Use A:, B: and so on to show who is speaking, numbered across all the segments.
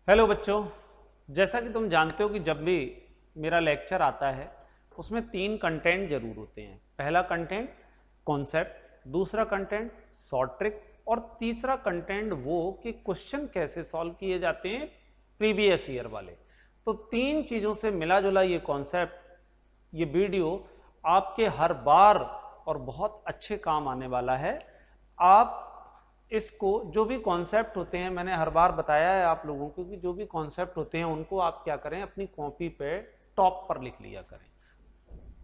A: Hello बच्चों, जैसा कि तुम जानते हो कि जब भी मेरा लेक्चर आता है उसमें तीन कंटेंट जरूर होते हैं। पहला कंटेंट कॉन्सेप्ट, दूसरा कंटेंट शॉर्ट ट्रिक और तीसरा कंटेंट वो कि क्वेश्चन कैसे सॉल्व किए जाते हैं प्रीवियस ईयर वाले। तो तीन चीज़ों से मिला जुला ये कॉन्सेप्ट, ये वीडियो आपके हर बार और बहुत अच्छे काम आने वाला है। आप इसको जो भी कॉन्सेप्ट होते हैं, मैंने हर बार बताया है आप लोगों को कि जो भी कॉन्सेप्ट होते हैं उनको आप क्या करें, अपनी कॉपी पे टॉप पर लिख लिया करें।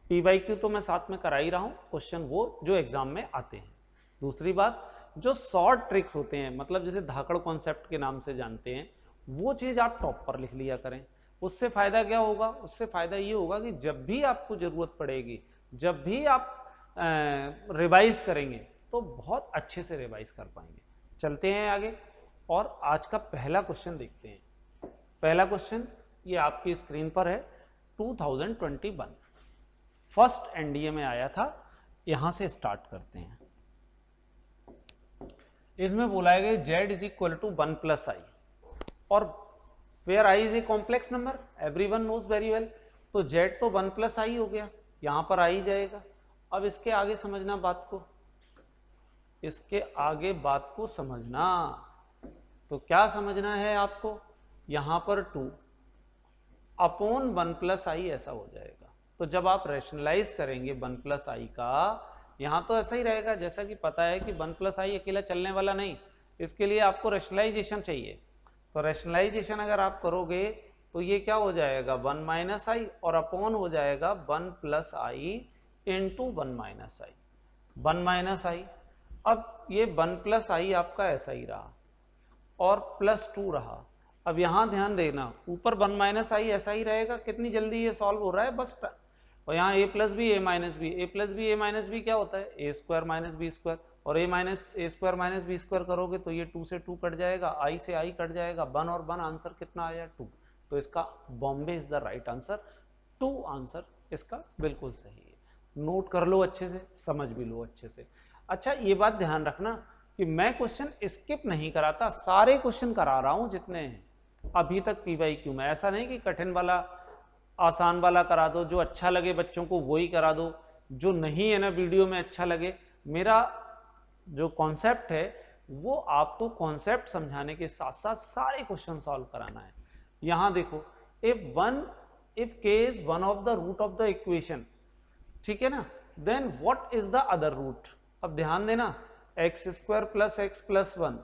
A: पीवाईक्यू तो मैं साथ में करा ही रहा हूं, क्वेश्चन वो जो एग्जाम में आते हैं। दूसरी बात, जो शॉर्ट ट्रिक्स होते हैं, मतलब जैसे धाकड़ कॉन्सेप्ट के नाम से जानते हैं, वो चीज आप टॉप पर लिख लिया करें। उससे फायदा क्या होगा? उससे फायदा ये होगा कि जब भी आपको जरूरत पड़ेगी, जब भी आप रिवाइज करेंगे तो बहुत अच्छे से रिवाइज कर पाएंगे। चलते हैं आगे और आज का पहला क्वेश्चन देखते हैं। पहला क्वेश्चन ये आपकी स्क्रीन पर है। 2021 फर्स्ट एनडीए में आया था। यहां से स्टार्ट करते हैं। इसमें बोला है कि z is equal to 1 plus i और where i is a complex number, everyone knows very well. तो z तो 1 प्लस आई हो गया, यहां पर आई जाएगा। अब इसके आगे समझना बात को, इसके आगे बात को समझना। तो क्या समझना है आपको? यहां पर 2 अपॉन 1 प्लस आई ऐसा हो जाएगा। तो जब आप रैशनलाइज करेंगे 1 प्लस आई का, यहां तो ऐसा ही रहेगा। जैसा कि पता है कि 1 प्लस आई अकेला चलने वाला नहीं, इसके लिए आपको रैशनलाइजेशन चाहिए। तो रैशनलाइजेशन अगर आप करोगे तो ये क्या हो जाएगा, 1 माइनस आई और अपॉन हो जाएगा 1 प्लस आई इंटू 1 माइनस आई, 1 माइनस आई। अब ये 1 प्लस आई आपका ऐसा ही रहा और प्लस 2 रहा। अब यहां ध्यान देना, ऊपर 1 माइनस आई ऐसा ही रहेगा। कितनी जल्दी ये सॉल्व हो रहा है बस। और यहाँ ए प्लस बी ए माइनस बी, ए प्लस बी ए माइनस बी क्या होता है, ए स्क्वायर माइनस बी स्क्वायर। और ए स्क्वायर माइनस बी स्क्वायर करोगे तो ये 2 से 2 कट जाएगा, आई से आई कट जाएगा, 1 और 1 आंसर कितना आया, 2। तो इसका Bombay is the right answer. 2 answer इसका बिल्कुल सही है। नोट कर लो अच्छे से, समझ भी लो अच्छे से। अच्छा, ये बात ध्यान रखना कि मैं क्वेश्चन स्किप नहीं कराता, सारे क्वेश्चन करा रहा हूं जितने हैं अभी तक पीवाईक्यू में। ऐसा नहीं कि कठिन वाला आसान वाला करा दो, जो अच्छा लगे बच्चों को वही करा दो, जो नहीं है ना वीडियो में अच्छा लगे। मेरा जो कॉन्सेप्ट है वो आपको कॉन्सेप्ट समझाने के साथ साथ सारे क्वेश्चन सॉल्व कराना है। यहां देखो, if k is one of the root of the equation, ठीक है ना, then what is the other root. अब ध्यान देना, x square plus x plus 1,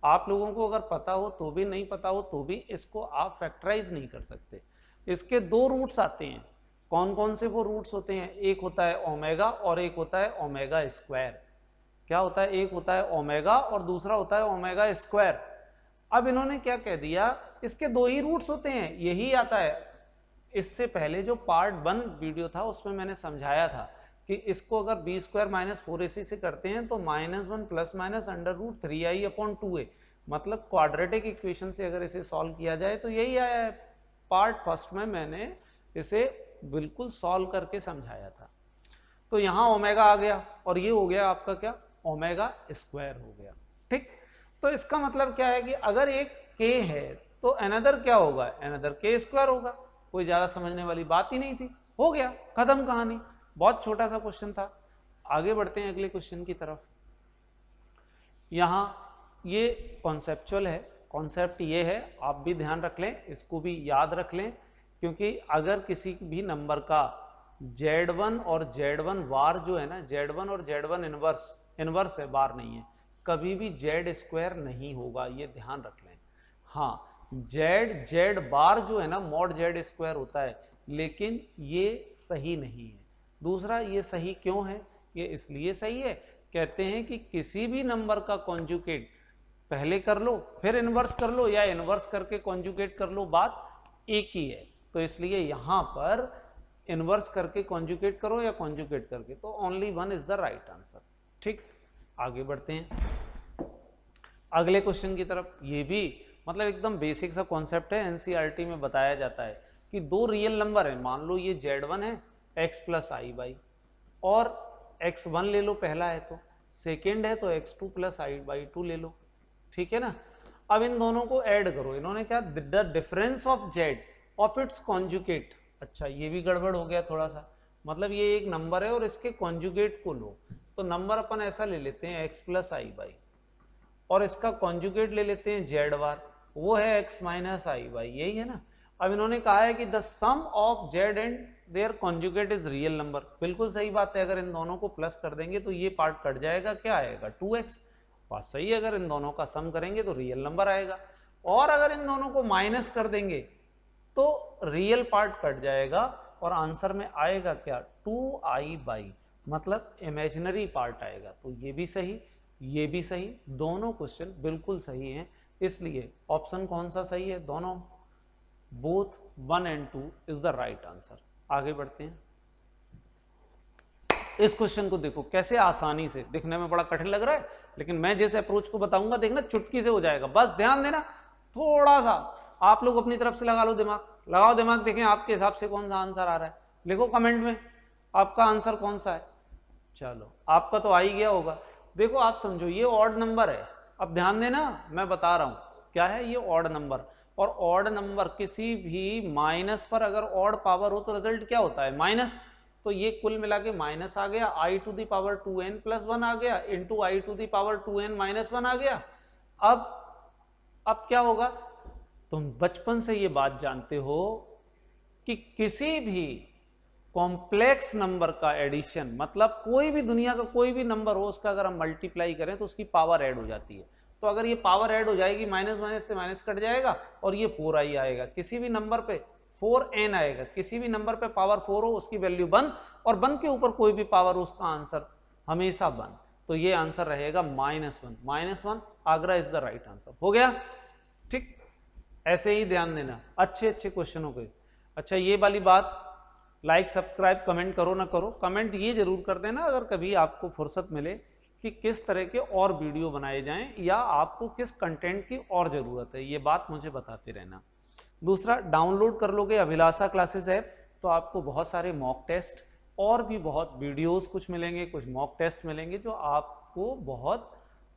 A: आप लोगों को अगर पता हो तो भी, नहीं पता हो तो भी, इसको आप फैक्टराइज नहीं कर सकते। इसके 2 रूट्स आते हैं। कौन कौन से वो रूट्स होते हैं? एक होता है ओमेगा और एक होता है ओमेगा स्क्वायर। क्या होता है? एक होता है ओमेगा और दूसरा होता है ओमेगा स्क्वायर। अब इन्होंने क्या कह दिया, इसके 2 ही रूट्स होते हैं, यही आता है। इससे पहले जो पार्ट 1 वीडियो था उसमें मैंने समझाया था कि इसको अगर बी स्क्वायर माइनस 4ac से करते हैं तो -1 plus minus under root 3i upon 2a, मतलब क्वाड्रेटिक इक्वेशन से अगर इसे सॉल्व किया जाए तो यही आया है। पार्ट फर्स्ट में मैंने इसे बिल्कुल सॉल्व करके समझाया था। तो यहाँ ओमेगा आ गया और ये हो गया आपका क्या, ओमेगा स्क्वायर हो गया। ठीक, तो इसका मतलब क्या है कि अगर एक k है तो अनदर क्या होगा, अनदर k स्क्वायर होगा। कोई ज्यादा समझने वाली बात ही नहीं थी, हो गया, खत्म कहानी। बहुत छोटा सा क्वेश्चन था। आगे बढ़ते हैं अगले क्वेश्चन की तरफ। यहां ये कॉन्सेप्चुअल है, कॉन्सेप्ट ये है, आप भी ध्यान रख लें, इसको भी याद रख लें, क्योंकि अगर किसी भी नंबर का Z1 और Z1 वार जो है ना, Z1 और Z1 इनवर्स है, बार नहीं है, कभी भी Z स्क्वायर नहीं होगा, ये ध्यान रख लें। हाँ, Z बार जो है ना, मॉड Z स्क्वायर होता है, लेकिन ये सही नहीं है। दूसरा, ये सही क्यों है? ये इसलिए सही है, कहते हैं कि किसी भी नंबर का कॉन्जुगेट पहले कर लो फिर इनवर्स कर लो, या इनवर्स करके कॉन्जुगेट कर लो, बात एक ही है। तो इसलिए यहां पर इनवर्स करके कॉन्जुगेट करो या कॉन्जुगेट करके, तो only 1 is the right answer. ठीक, आगे बढ़ते हैं अगले क्वेश्चन की तरफ। ये भी मतलब एकदम बेसिक सा कॉन्सेप्ट है, एनसीईआरटी में बताया जाता है कि 2 रियल नंबर है, मान लो ये Z1 है x प्लस आई बाई, और x1 ले लो पहला है, तो सेकेंड है तो x2 प्लस आई बाई 2 ले लो, ठीक है ना। अब इन दोनों को ऐड करो, इन्होंने क्या, the difference of Z of its conjugate. अच्छा ये भी गड़बड़ हो गया थोड़ा सा, मतलब ये एक नंबर है और इसके कॉन्जुगेट को लो, तो नंबर अपन ऐसा ले लेते हैं x प्लस आई बाई, और इसका कॉन्जुगेट ले लेते हैं जेड बार, वो है x माइनस आई बाई, यही है ना। अब इन्होंने कहा है कि the sum of z and their conjugate is real number, बिल्कुल सही बात है, अगर इन दोनों को प्लस कर देंगे तो ये पार्ट कट जाएगा, क्या आएगा 2x, बात सही है, अगर इन दोनों का सम करेंगे तो रियल नंबर आएगा, और अगर इन दोनों को माइनस कर देंगे तो रियल पार्ट कट जाएगा और आंसर में आएगा क्या 2i बाई, मतलब इमेजिनरी पार्ट आएगा। तो ये भी सही, ये भी सही, दोनों क्वेश्चन बिल्कुल सही हैं, इसलिए ऑप्शन कौन सा सही है, दोनों, both 1 and 2 is the right answer. आगे बढ़ते हैं, इस क्वेश्चन को देखो कैसे आसानी से, दिखने में बड़ा कठिन लग रहा है लेकिन मैं जैसे अप्रोच को बताऊंगा देखना चुटकी से हो जाएगा, बस ध्यान देना, थोड़ा सा आप लोग अपनी तरफ से लगा लो दिमाग, लगाओ दिमाग, देखें आपके हिसाब से कौन सा आंसर आ रहा है, लिखो कमेंट में आपका आंसर कौन सा है। चलो आपका तो आ ही गया होगा। देखो आप समझो ये ऑड नंबर है, अब ध्यान देना मैं बता रहा हूं क्या है, ये ऑड नंबर, और ऑड नंबर किसी भी माइनस पर अगर ऑड पावर हो तो रिजल्ट क्या होता है माइनस, तो ये कुल मिला के माइनस आ गया, i to the power 2n plus 1 आ गया into i to the power 2n minus 1 आ गया। अब क्या होगा, तुम बचपन से ये बात जानते हो कि किसी भी कॉम्प्लेक्स नंबर का एडिशन, मतलब कोई भी दुनिया का कोई भी नंबर हो उसका अगर हम मल्टीप्लाई करें तो उसकी पावर ऐड हो जाती है, तो अगर ये पावर ऐड हो जाएगी माइनस माइनस से माइनस कट जाएगा और ये 4i आएगा, किसी भी नंबर पे 4n आएगा, किसी भी नंबर पे पावर 4 हो उसकी वैल्यू 1 और 1 के ऊपर कोई भी पावर हो उसका आंसर हमेशा 1, तो ये आंसर रहेगा -1 Agra is the right answer. हो गया ठीक, ऐसे ही ध्यान देना अच्छे अच्छे क्वेश्चनों के। अच्छा ये वाली बात, लाइक सब्सक्राइब कमेंट करो ना करो, कमेंट ये जरूर कर देना अगर कभी आपको फुर्सत मिले कि किस तरह के और वीडियो बनाए जाएं या आपको किस कंटेंट की और ज़रूरत है, ये बात मुझे बताते रहना। दूसरा, डाउनलोड कर लोगे अभिलाषा क्लासेस ऐप तो आपको बहुत सारे मॉक टेस्ट और भी बहुत वीडियोस कुछ मिलेंगे, कुछ मॉक टेस्ट मिलेंगे जो आपको बहुत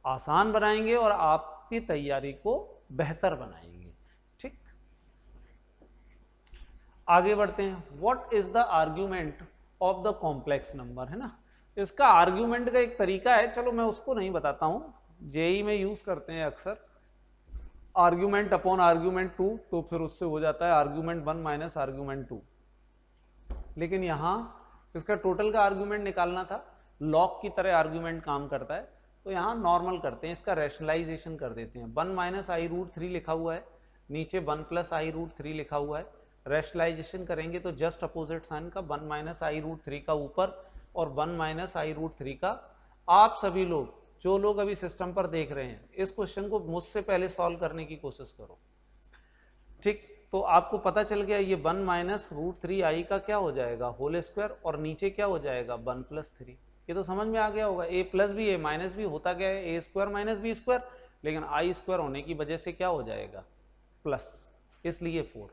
A: आसान बनाएंगे और आपकी तैयारी को बेहतर बनाएंगे। ठीक, आगे बढ़ते हैं। What is the argument of the complex number, है ना, इसका आर्ग्यूमेंट का एक तरीका है, चलो मैं उसको नहीं बताता हूं, जेई में यूज करते हैं अक्सर आर्ग्यूमेंट अपॉन आर्ग्यूमेंट 2, तो फिर उससे हो जाता है आर्ग्यूमेंट 1 माइनस आर्ग्यूमेंट 2, लेकिन यहां इसका टोटल का आर्ग्यूमेंट निकालना था, लॉग की तरह आर्ग्यूमेंट काम करता है, तो यहां नॉर्मल करते हैं, इसका रैशनलाइजेशन कर देते हैं। 1 माइनस आई रूट 3 लिखा हुआ है, नीचे 1 प्लस आई रूट 3 लिखा हुआ है, रैशनलाइजेशन करेंगे तो जस्ट अपोजिट साइन का 1 माइनस आई रूट 3 का ऊपर और 1 माइनस आई रूट 3 का। आप सभी लोग जो लोग अभी सिस्टम पर देख रहे हैं इस क्वेश्चन को मुझसे पहले सॉल्व करने की कोशिश करो, ठीक, तो आपको पता चल गया ये 1 माइनस रूट 3 आई का क्या हो जाएगा होल स्क्वायर और नीचे क्या हो जाएगा 1 प्लस 3, ये तो समझ में आ गया होगा। ए प्लस बी ए माइनस बी होता क्या है ए स्क्वायर माइनस बी स्क्वायर, लेकिन आई स्क्वायर होने की वजह से क्या हो जाएगा प्लस, इसलिए 4।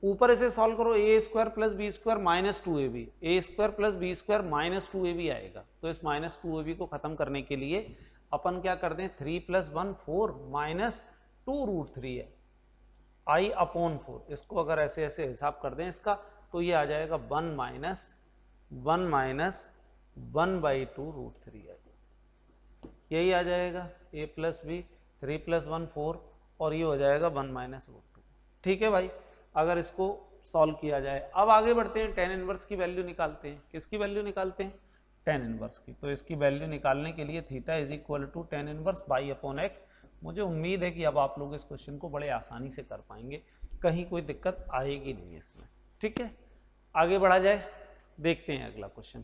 A: ऊपर इसे सॉल्व करो, a square plus b square minus 2ab, a square plus b square minus 2ab आएगा, तो इस माइनस 2ab को खत्म करने के लिए अपन क्या करते हैं 3 प्लस 1 4 माइनस 2 रूट 3 है आई अपॉन 4, इसको अगर ऐसे ऐसे हिसाब कर दें इसका तो ये आ जाएगा 1 माइनस 1/2 रूट 3 आएगा, यही आ जाएगा a प्लस बी 3 प्लस 1 4 और ये हो जाएगा 1 माइनस रूट 2। ठीक है भाई, अगर इसको सॉल्व किया जाए। अब आगे बढ़ते हैं, tan इनवर्स की वैल्यू निकालते हैं। किसकी वैल्यू निकालते हैं tan इनवर्स की, तो इसकी वैल्यू निकालने के लिए theta is equal to tan inverse by upon x. मुझे उम्मीद है कि अब आप लोग इस क्वेश्चन को बड़े आसानी से कर पाएंगे, कहीं कोई दिक्कत आएगी नहीं इसमें। ठीक है, आगे बढ़ा जाए, देखते हैं अगला क्वेश्चन।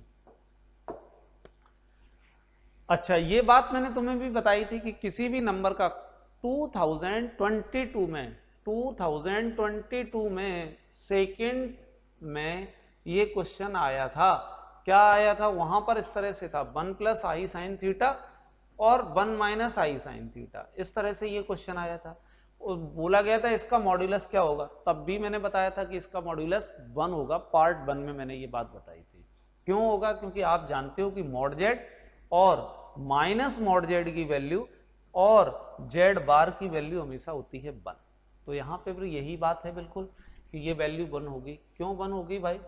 A: अच्छा, ये बात मैंने तुम्हें भी बताई थी कि किसी भी नंबर का 2022 में सेकंड में ये क्वेश्चन आया था। क्या आया था वहां पर, इस तरह से था 1 प्लस आई साइन थीटा और 1 माइनस आई साइन थीटा, इस तरह से ये क्वेश्चन आया था। और बोला गया था इसका मॉड्यूलस क्या होगा, तब भी मैंने बताया था कि इसका मॉड्यूलस 1 होगा। पार्ट 1 में मैंने ये बात बताई थी। क्यों होगा, क्योंकि आप जानते हो कि मॉड जेड और माइनस मॉड जेड की वैल्यू और जेड बार की वैल्यू हमेशा होती है 1। तो यहाँ पे भी यही बात है बिल्कुल कि ये वैल्यू 1 होगी। क्यों 1 होगी भाई?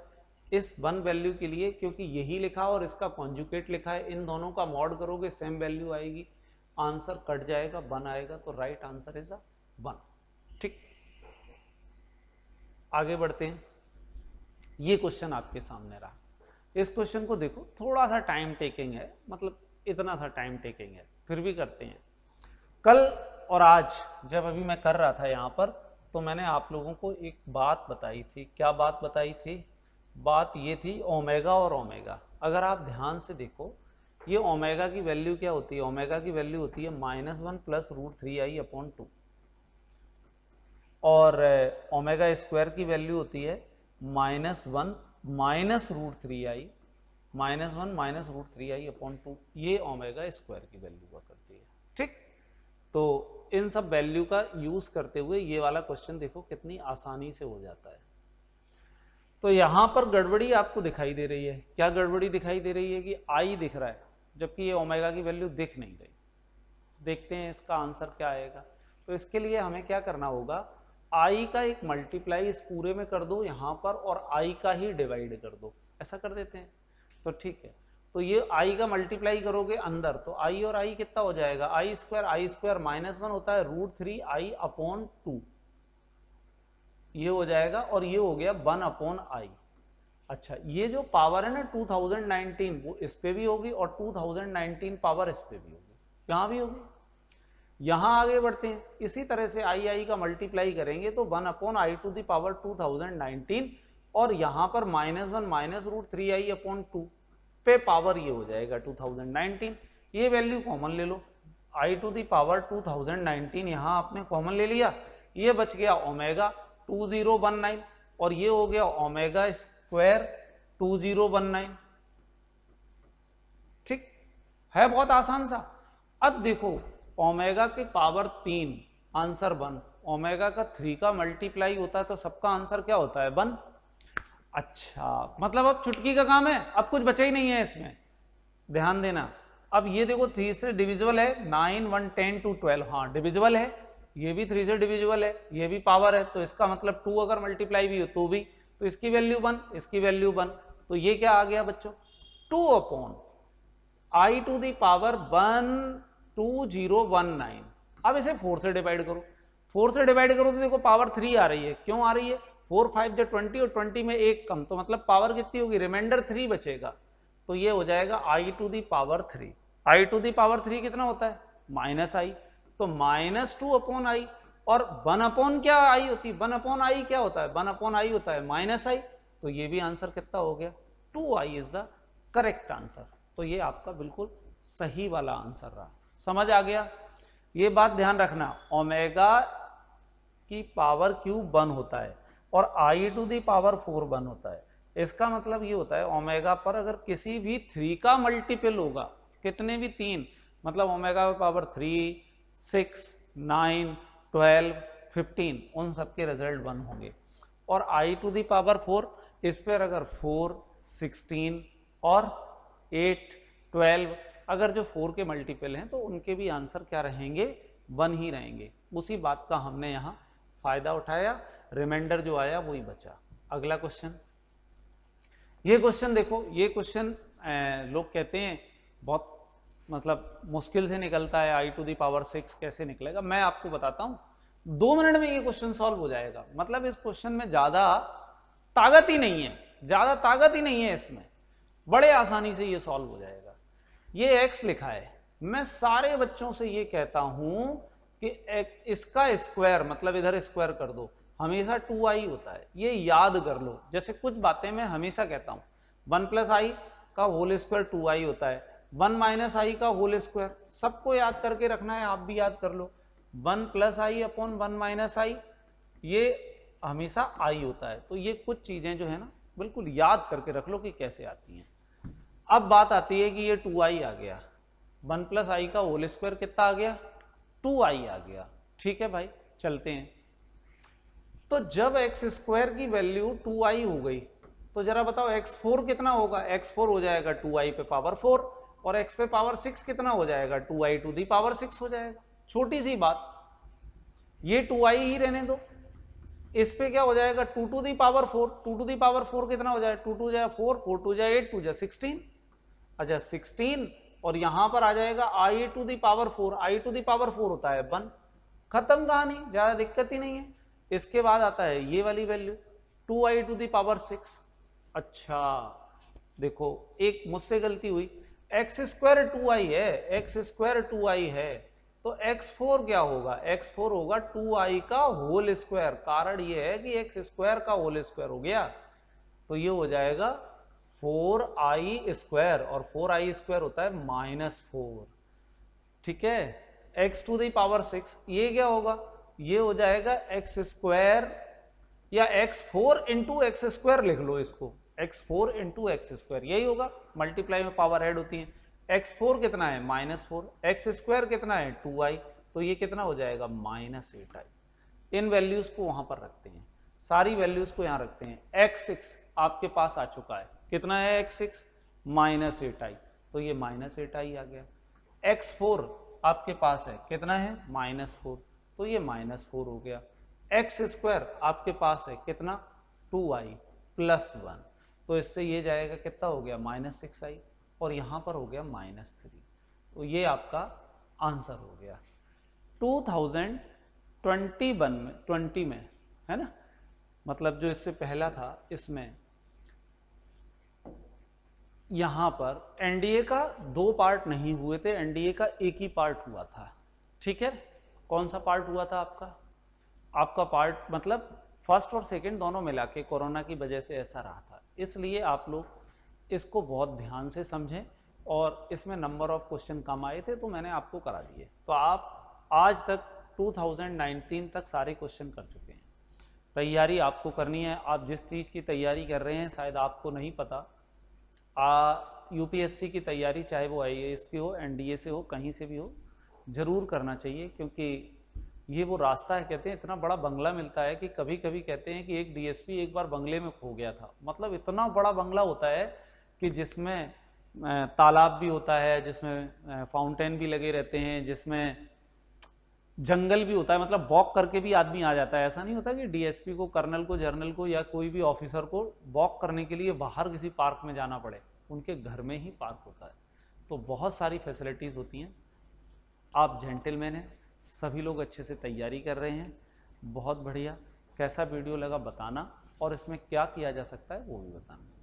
A: इस 1 वैल्यू के लिए क्योंकि यही लिखा और इसका कॉन्जुगेट लिखा है, इन दोनों का मॉड करोगे सेम वैल्यू आएगी, आंसर कट जाएगा, 1 आएगा, तो राइट आंसर इज 1। ठीक, आगे बढ़ते हैं। ये क्वेश्चन आपके सामने रहा। इस क्वेश्चन को देखो, थोड़ा सा टाइम टेकिंग है, मतलब इतना सा टाइम टेकिंग है, फिर भी करते हैं। कल और आज जब अभी मैं कर रहा था यहाँ पर, तो मैंने आप लोगों को एक बात बताई थी। क्या बात बताई थी? बात ये थी ओमेगा और ओमेगा। अगर आप ध्यान से देखो, ये ओमेगा की वैल्यू क्या होती है? ओमेगा की वैल्यू होती है -1 + √3i/2, और ओमेगा स्क्वायर की वैल्यू होती है -1 - √3i, -1 - √3i/2। ये ओमेगा स्क्वायर की वैल्यू हुआ करती है। ठीक, तो इन सब वैल्यू का यूज करते हुए ये वाला क्वेश्चन देखो कितनी आसानी से हो जाता है। तो यहां पर गड़बड़ी आपको दिखाई दे रही है। क्या गड़बड़ी दिखाई दे रही है? कि आई दिख रहा है जबकि ये ओमेगा की वैल्यू दिख नहीं रही। देखते हैं इसका आंसर क्या आएगा। तो इसके लिए हमें क्या करना होगा, आई का एक मल्टीप्लाई इस पूरे में कर दो यहाँ पर, और आई का ही डिवाइड कर दो। ऐसा कर देते हैं तो ठीक है। तो ये आई का मल्टीप्लाई करोगे अंदर, तो आई और आई कितना हो जाएगा? आई स्क्वायर -1 होता है √3i/2, ये हो जाएगा, और ये हो गया 1/i। अच्छा, ये जो पावर है ना 2019, वो इस पे भी होगी, और 2019 पावर इस पे भी होगी, यहाँ भी होगी। यहां आगे बढ़ते हैं, इसी तरह से आई का मल्टीप्लाई करेंगे तो 1/i² 2019, और यहां पर -1 - √3i/2 पे पावर ये हो जाएगा 2019। ये वैल्यू कॉमन ले लो, i² 2019 यहां आपने कॉमन ले लिया, ये बच गया ओमेगा 2019, और ये हो गया ओमेगा स्क्वायर 2019। ठीक है, बहुत आसान सा। अब देखो, ओमेगा के पावर 3 आंसर 1, ओमेगा का 3 का मल्टीप्लाई होता है तो सबका आंसर क्या होता है? 1। अच्छा, मतलब अब चुटकी का काम है, अब कुछ बचा ही नहीं है इसमें, ध्यान देना। अब ये देखो 3 से डिविजिबल है, 9 1 10 2 12, हाँ डिविजिबल है, ये भी 3 से डिविजिबल है, ये भी पावर है, तो इसका मतलब 2 अगर मल्टीप्लाई भी हो तो भी, तो इसकी वैल्यू 1, इसकी वैल्यू 1, तो ये क्या आ गया बच्चों? 2/i² अब इसे 4 से डिवाइड करो, 4 से डिवाइड करो तो देखो पावर 3 आ रही है। क्यों आ रही है? 4 5 जो 20, और 20 में 1 कम, तो मतलब पावर कितनी होगी? रिमाइंडर 3 बचेगा, तो ये हो जाएगा i⁻3। i⁻3 कितना होता है? -i, तो -2/i, और 1/ क्या आई होती है? 1/i क्या होता है? 1/i होता है -i, तो ये भी आंसर कितना हो गया? 2i is the correct answer. तो ये आपका बिल्कुल सही वाला आंसर रहा। समझ आ गया? ये बात ध्यान रखना, ओमेगा की पावर क्यूब 1 होता है और i⁴ 1 होता है। इसका मतलब ये होता है ओमेगा पर अगर किसी भी 3 का मल्टीपल होगा, कितने भी 3, मतलब ओमेगा पावर 3, 6, 9, 12, 15, उन सब के रिजल्ट 1 होंगे। और i⁴ इस पर अगर 4, 16 और 8, 12 अगर जो 4 के मल्टीपल हैं तो उनके भी आंसर क्या रहेंगे? 1 ही रहेंगे। उसी बात का हमने यहाँ फायदा उठाया, रिमाइंडर जो आया वही बचा। अगला क्वेश्चन, ये क्वेश्चन देखो, ये क्वेश्चन लोग कहते हैं बहुत मतलब मुश्किल से निकलता है, i⁻6 कैसे निकलेगा? मैं आपको बताता हूँ, 2 मिनट में ये क्वेश्चन सॉल्व हो जाएगा। मतलब इस क्वेश्चन में ज्यादा ताकत ही नहीं है, ज्यादा ताकत ही नहीं है इसमें, बड़े आसानी से ये सॉल्व हो जाएगा। ये x लिखा है, मैं सारे बच्चों से ये कहता हूं कि इसका स्क्वायर, मतलब इधर स्क्वायर कर दो, हमेशा 2i होता है, ये याद कर लो। जैसे कुछ बातें मैं हमेशा कहता हूं, 1 + i का होल स्क्वायर 2i होता है, 1 - i का होल स्क्वायर, सबको याद करके रखना है, आप भी याद कर लो। 1 + i/1 - i ये हमेशा i होता है। तो ये कुछ चीजें जो है ना बिल्कुल याद करके रख लो कि कैसे आती हैं। अब बात आती है कि ये 2i आ गया, 1 + i का होल स्क्वायर कितना आ गया? 2i आ गया। ठीक है भाई, चलते हैं। तो जब x² की वैल्यू 2i हो गई तो जरा बताओ x4 कितना होगा? x4 हो जाएगा 2i पे पावर 4, और x पे पावर 6 कितना हो जाएगा? 2i⁻6 हो जाएगा। छोटी सी बात, ये 2i ही रहने दो, इस पे क्या हो जाएगा 2 to the power 4, 2 to the power 4 कितना हो जाए 2 टू जाए 4, 4 टू जाए 8, 2 जाए 16, अच्छा 16, और यहां पर आ जाएगा i to the power 4, i to the power 4 होता है 1, खत्म कहानी, ज्यादा दिक्कत ही नहीं है। इसके बाद आता है ये वाली value 2i to the power 6, अच्छा देखो एक मुझसे गलती हुई, एक्स स्क्वायर 2i है, एक्स स्क्वायर 2i है, तो x4 क्या होगा, x4 होगा 2i का होल स्क्वायर, कारण ये है कि एक्स स्क्वायर का होल स्क्वायर हो गया, तो ये हो जाएगा 4i स्क्वायर, और 4i स्क्वायर होता है -4, ठीक है। x टू दी पावर 6, ये क्या होगा, ये हो जाएगा एक्स स्क्वायर, या x4 इंटू एक्स स्क्वायर लिख लो इसको, x4 इंटू एक्स स्क्वायर, यही होगा, मल्टीप्लाई में पावर ऐड होती है। x4 कितना है -4, एक्स स्क्वायर कितना है 2i, तो ये कितना हो जाएगा -8i। इन वैल्यूज को वहां पर रखते हैं, सारी वैल्यूज को यहां रखते हैं। x6 आपके पास आ चुका है, कितना है x6 -8i, तो ये -8i आ गया। x4 आपके पास है, कितना है -4, तो ये -4 हो गया। एक्स स्क्वायर आपके पास है कितना 2i + 1, तो इससे ये जाएगा कितना हो गया -6i, और यहाँ पर हो गया -3, तो ये आपका आंसर हो गया 2020 में, है ना, मतलब जो इससे पहला था इसमें यहाँ पर एनडीए का 2 पार्ट नहीं हुए थे, एनडीए का एक ही पार्ट हुआ था, ठीक है। कौन सा पार्ट हुआ था आपका पार्ट मतलब फर्स्ट और सेकंड दोनों मिला के कोरोना की वजह से ऐसा रहा था, इसलिए आप लोग इसको बहुत ध्यान से समझें, और इसमें नंबर ऑफ क्वेश्चन कम आए थे तो मैंने आपको करा दिए, तो आप आज तक 2019 तक सारे क्वेश्चन कर चुके हैं। तैयारी आपको करनी है, आप जिस चीज़ की तैयारी कर रहे हैं शायद आपको नहीं पता, यूपीएससी की तैयारी चाहे वो आईएएस की हो, एनडीए से हो, कहीं से भी हो, ज़रूर करना चाहिए, क्योंकि ये वो रास्ता है, कहते हैं इतना बड़ा बंगला मिलता है कि कभी कभी कहते हैं कि एक डीएसपी एक बार बंगले में खो गया था, मतलब इतना बड़ा बंगला होता है कि जिसमें तालाब भी होता है, जिसमें फाउंटेन भी लगे रहते हैं, जिसमें जंगल भी होता है, मतलब वॉक करके भी आदमी आ जाता है। ऐसा नहीं होता कि डीएसपी को, कर्नल को, जर्नल को या कोई भी ऑफिसर को वॉक करने के लिए बाहर किसी पार्क में जाना पड़े, उनके घर में ही पार्क होता है, तो बहुत सारी फैसिलिटीज़ होती हैं। आप जेंटलमैन हैं, सभी लोग अच्छे से तैयारी कर रहे हैं, बहुत बढ़िया। कैसा वीडियो लगा बताना, और इसमें क्या किया जा सकता है वो भी बताना।